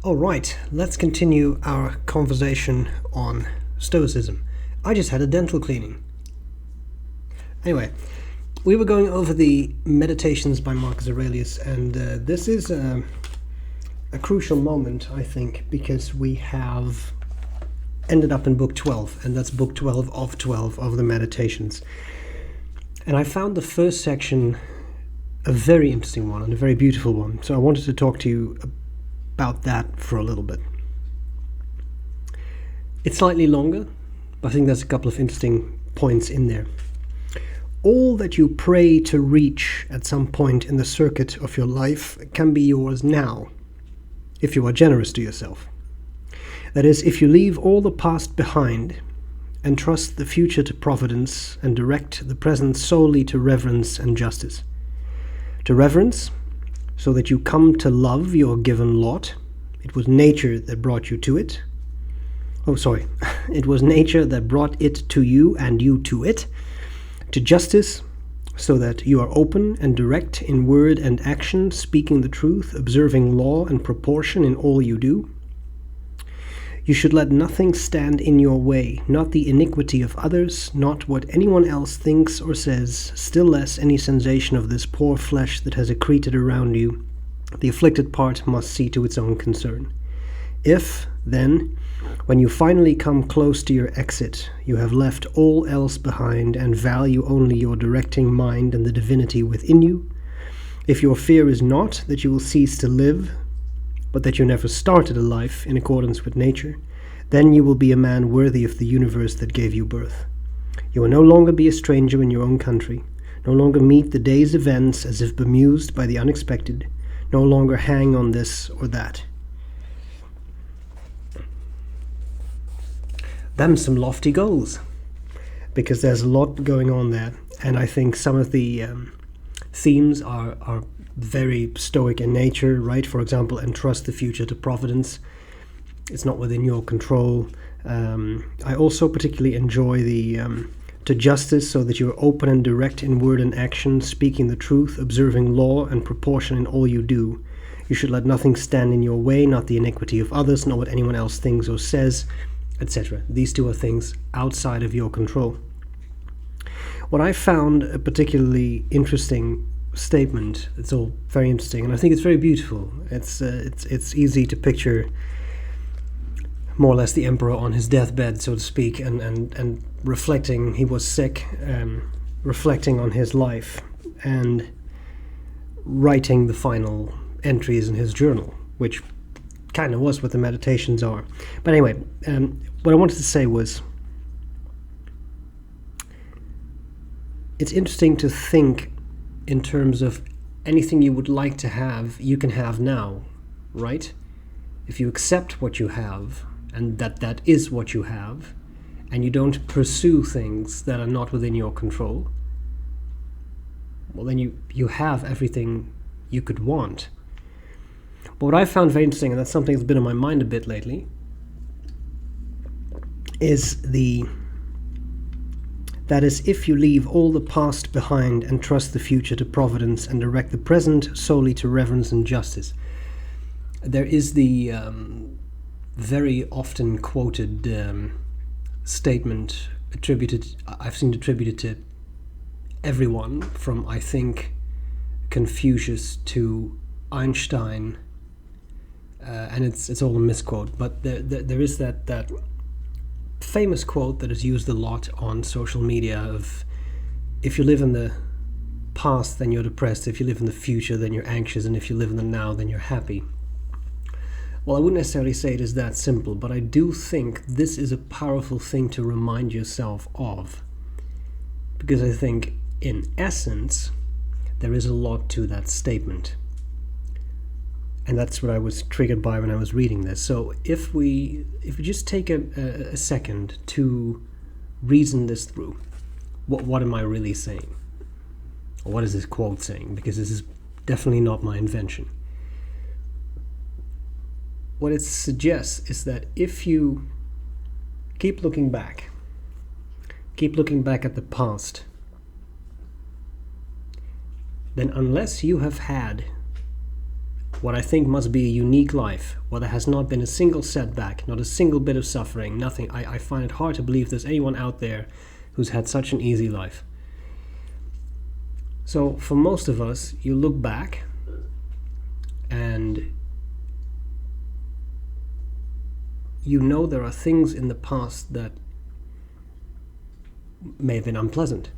All right, let's continue our conversation on Stoicism. I just had a dental cleaning. Anyway, we were going over the Meditations by Marcus Aurelius, and this is a crucial moment, I think, because we have ended up in book 12, and that's book 12 of the Meditations. And I found the first section a very interesting one and a very beautiful one, so I wanted to talk to you about that for a little bit. It's slightly longer, but I think there's a couple of interesting points in there. All that you pray to reach at some point in the circuit of your life can be yours now, if you are generous to yourself. That is, if you leave all the past behind and trust the future to providence and direct the present solely to reverence and justice. To reverence, so that you come to love your given lot. It was nature that brought you to it. It was nature that brought it to you and you to it. To justice, so that you are open and direct in word and action, speaking the truth, observing law and proportion in all you do. You should let nothing stand in your way, not the iniquity of others, not what anyone else thinks or says, still less any sensation of this poor flesh that has accreted around you. The afflicted part must see to its own concern. If, then, when you finally come close to your exit, you have left all else behind and value only your directing mind and the divinity within you, if your fear is not that you will cease to live, but that you never started a life in accordance with nature, then you will be a man worthy of the universe that gave you birth. You will no longer be a stranger in your own country, no longer meet the day's events as if bemused by the unexpected, no longer hang on this or that. Them some lofty goals, because there's a lot going on there, and I think some of the themes are very Stoic in nature, right? For example, entrust the future to providence. It's not within your control. I also particularly enjoy the to justice, so that you are open and direct in word and action, speaking the truth, observing law and proportion in all you do. You should let nothing stand in your way, not the iniquity of others, not what anyone else thinks or says, etc. These two are things outside of your control. What I found a particularly interesting statement, it's all very interesting, and I think it's very beautiful. It's easy to picture more or less the emperor on his deathbed, so to speak, and reflecting. He was sick, reflecting on his life and writing the final entries in his journal, which kind of was what the Meditations are. But anyway, what I wanted to say was, it's interesting to think in terms of anything you would like to have, you can have now, right? If you accept what you have, and that is what you have, and you don't pursue things that are not within your control, well, then you have everything you could want. But what I found very interesting, and that's something that's been on my mind a bit lately, is that is, if you leave all the past behind and trust the future to providence and direct the present solely to reverence and justice. There is the very often quoted statement I've seen attributed to everyone, from, I think, Confucius to Einstein, and it's all a misquote, but there is that famous quote that is used a lot on social media of, if you live in the past, then you're depressed. If you live in the future, then you're anxious. And if you live in the now, then you're happy. Well, I wouldn't necessarily say it is that simple, but I do think this is a powerful thing to remind yourself of, because I think, in essence, there is a lot to that statement. And that's what I was triggered by when I was reading this. So if we just take a second to reason this through, what am I really saying? Or what is this quote saying? Because this is definitely not my invention. What it suggests is that if you keep looking back at the past, then unless you have had what I think must be a unique life, where there has not been a single setback, not a single bit of suffering, nothing. I find it hard to believe there's anyone out there who's had such an easy life. So for most of us, you look back and you know there are things in the past that may have been unpleasant.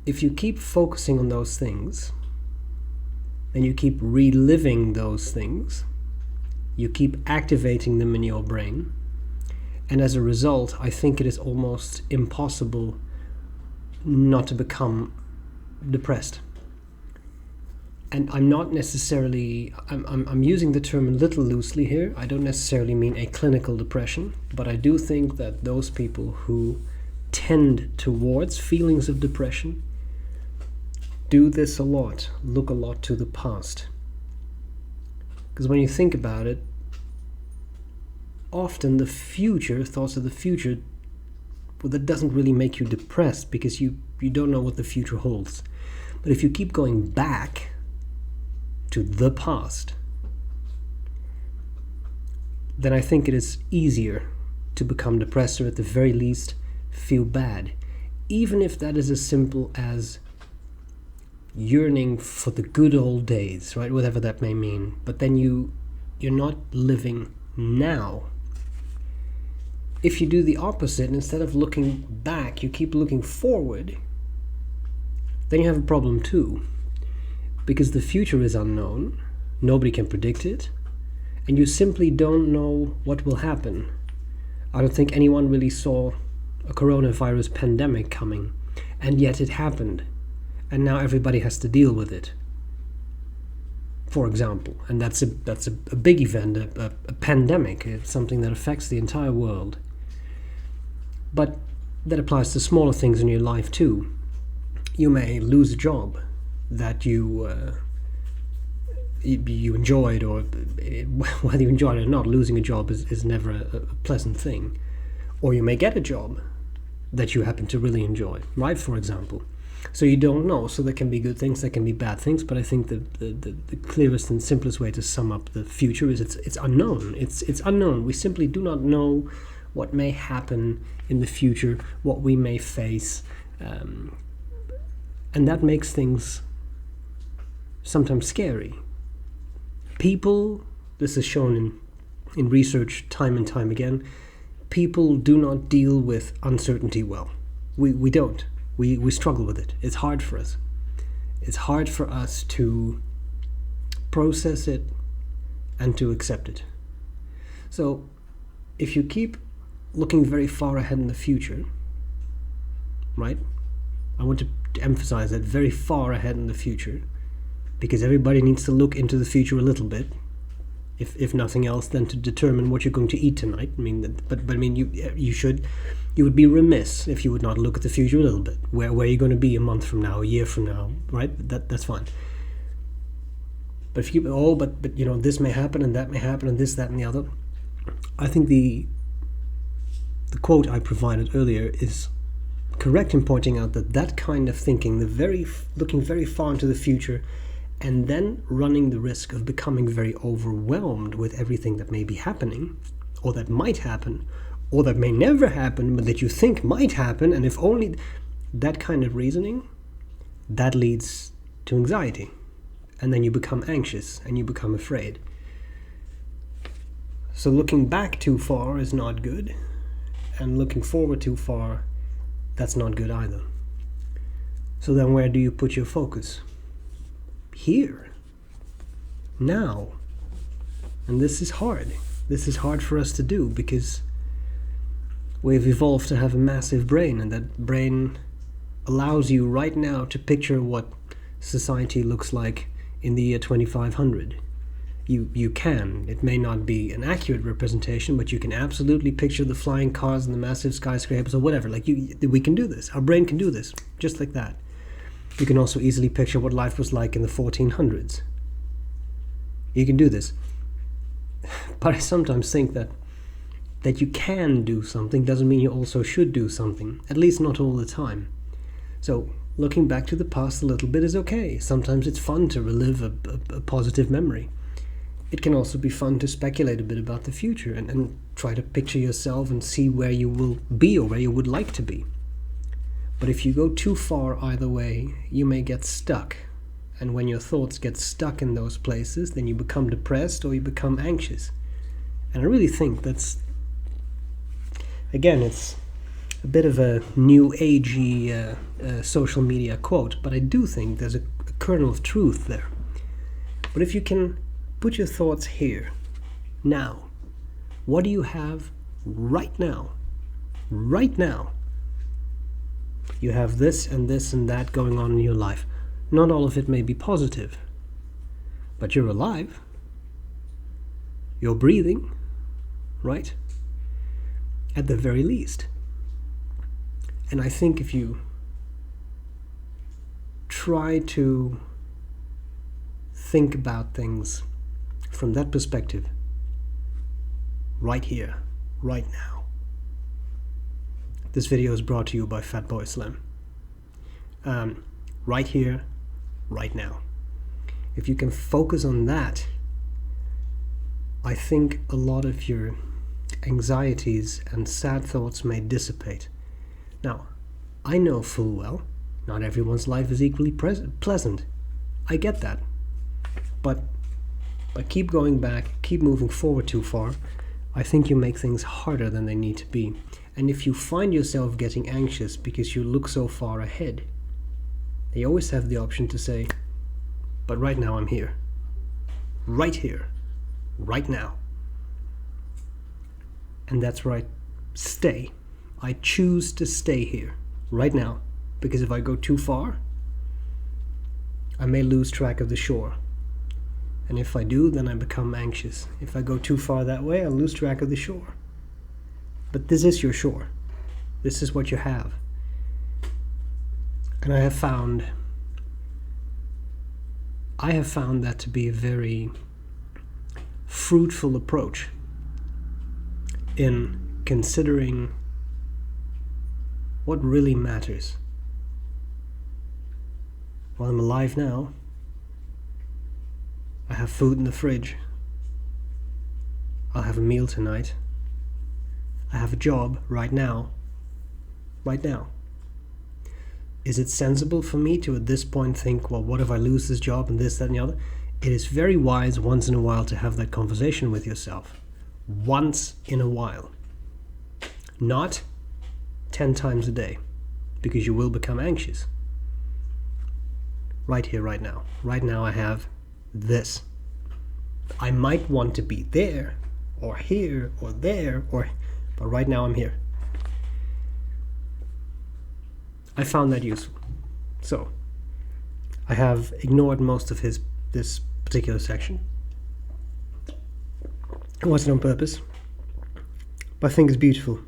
If you keep focusing on those things, and you keep reliving those things, you keep activating them in your brain, and as a result, I think it is almost impossible not to become depressed. And I'm not necessarily, I'm using the term a little loosely here. I don't necessarily mean a clinical depression, but I do think that those people who tend towards feelings of depression do this a lot, look a lot to the past. Because when you think about it, often the future, thoughts of the future, well, that doesn't really make you depressed because you don't know what the future holds. But if you keep going back to the past, then I think it is easier to become depressed, or at the very least feel bad, even if that is as simple as yearning for the good old days, right? Whatever that may mean. But then you're not living now. If you do the opposite, instead of looking back, you keep looking forward, then you have a problem too. Because the future is unknown, nobody can predict it, and you simply don't know what will happen. I don't think anyone really saw a coronavirus pandemic coming, and yet it happened. And now everybody has to deal with it, for example. And that's a big event, a pandemic. It's something that affects the entire world. But that applies to smaller things in your life too. You may lose a job that you enjoyed, or whether you enjoyed it or not, losing a job is never a pleasant thing. Or you may get a job that you happen to really enjoy, right, for example. So you don't know. So there can be good things, there can be bad things, but I think the clearest and simplest way to sum up the future is it's unknown. It's unknown. We simply do not know what may happen in the future, what we may face, and that makes things sometimes scary. People, this is shown in research time and time again, people do not deal with uncertainty well. We don't. We struggle with it. It's hard for us. It's hard for us to process it and to accept it. So if you keep looking very far ahead in the future, right? I want to emphasize that, very far ahead in the future, because everybody needs to look into the future a little bit, if nothing else, than to determine what you're going to eat tonight. I mean, but I mean, you would be remiss if you would not look at the future a little bit. Where you're going to be a month from now, a year from now, right? That's fine. But if you but this may happen and that may happen and this, that, and the other. I think the quote I provided earlier is correct in pointing out that kind of thinking, looking very far into the future, and then running the risk of becoming very overwhelmed with everything that may be happening, or that might happen, or that may never happen, but that you think might happen, and if only, that kind of reasoning, that leads to anxiety. And then you become anxious, and you become afraid. So looking back too far is not good, and looking forward too far, that's not good either. So then where do you put your focus? Here. Now. And this is hard. This is hard for us to do because we've evolved to have a massive brain, and that brain allows you right now to picture what society looks like in the year 2500. You can. It may not be an accurate representation, but you can absolutely picture the flying cars and the massive skyscrapers or whatever. We can do this. Our brain can do this, just like that. You can also easily picture what life was like in the 1400s. You can do this. But I sometimes think that you can do something doesn't mean you also should do something, at least not all the time. So looking back to the past a little bit is okay. Sometimes it's fun to relive a positive memory. It can also be fun to speculate a bit about the future and try to picture yourself and see where you will be or where you would like to be. But if you go too far either way, you may get stuck. And when your thoughts get stuck in those places, then you become depressed or you become anxious. And I really think that's, again, it's a bit of a new agey social media quote, but I do think there's a kernel of truth there. But if you can put your thoughts here, now, what do you have right now? Right now. You have this and that going on in your life. Not all of it may be positive, but you're alive. You're breathing, right? At the very least. And I think if you try to think about things from that perspective, right here, right now. This video is brought to you by Fatboy Slim. Right here, right now. If you can focus on that, I think a lot of your anxieties and sad thoughts may dissipate. Now, I know full well, not everyone's life is equally pleasant. I get that. But keep going back, keep moving forward too far, I think you make things harder than they need to be. And if you find yourself getting anxious because you look so far ahead, you always have the option to say, but right now I'm here. Right here. Right now. And that's where I stay. I choose to stay here. Right now. Because if I go too far, I may lose track of the shore. And if I do, then I become anxious. If I go too far that way, I'll lose track of the shore. But this is your shore. This is what you have. And I have found that to be a very fruitful approach in considering what really matters. While I'm alive now, I have food in the fridge. I'll have a meal tonight. I have a job right now. Right now. Is it sensible for me to at this point think, well, what if I lose this job and this, that, and the other? It is very wise once in a while to have that conversation with yourself. Once in a while. Not 10 times a day, because you will become anxious. Right here, right now. Right now I have this. I might want to be there, or here, or there, but right now I'm here. I found that useful. So, I have ignored most of this particular section. It wasn't on purpose, but I think it's beautiful.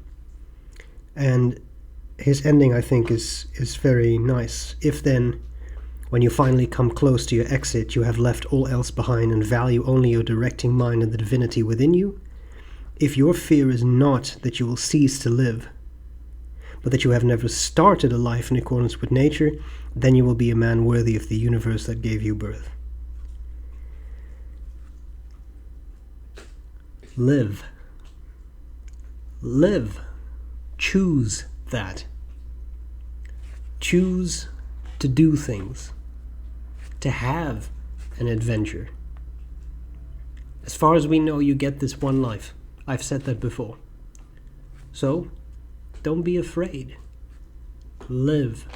And his ending, I think, is very nice. If then, when you finally come close to your exit, you have left all else behind and value only your directing mind and the divinity within you, if your fear is not that you will cease to live, but that you have never started a life in accordance with nature, then you will be a man worthy of the universe that gave you birth. Live. Live. Choose that. Choose to do things. To have an adventure. As far as we know, you get this one life. I've said that before. So, don't be afraid. Live.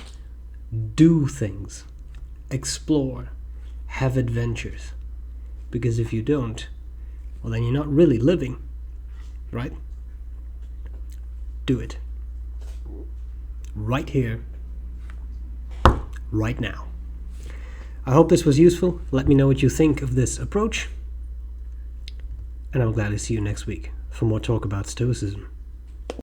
Do things. Explore. Have adventures. Because if you don't, well, then you're not really living, right? Do it. Right here. Right now. I hope this was useful. Let me know what you think of this approach. And I'll gladly see you next week for more talk about Stoicism.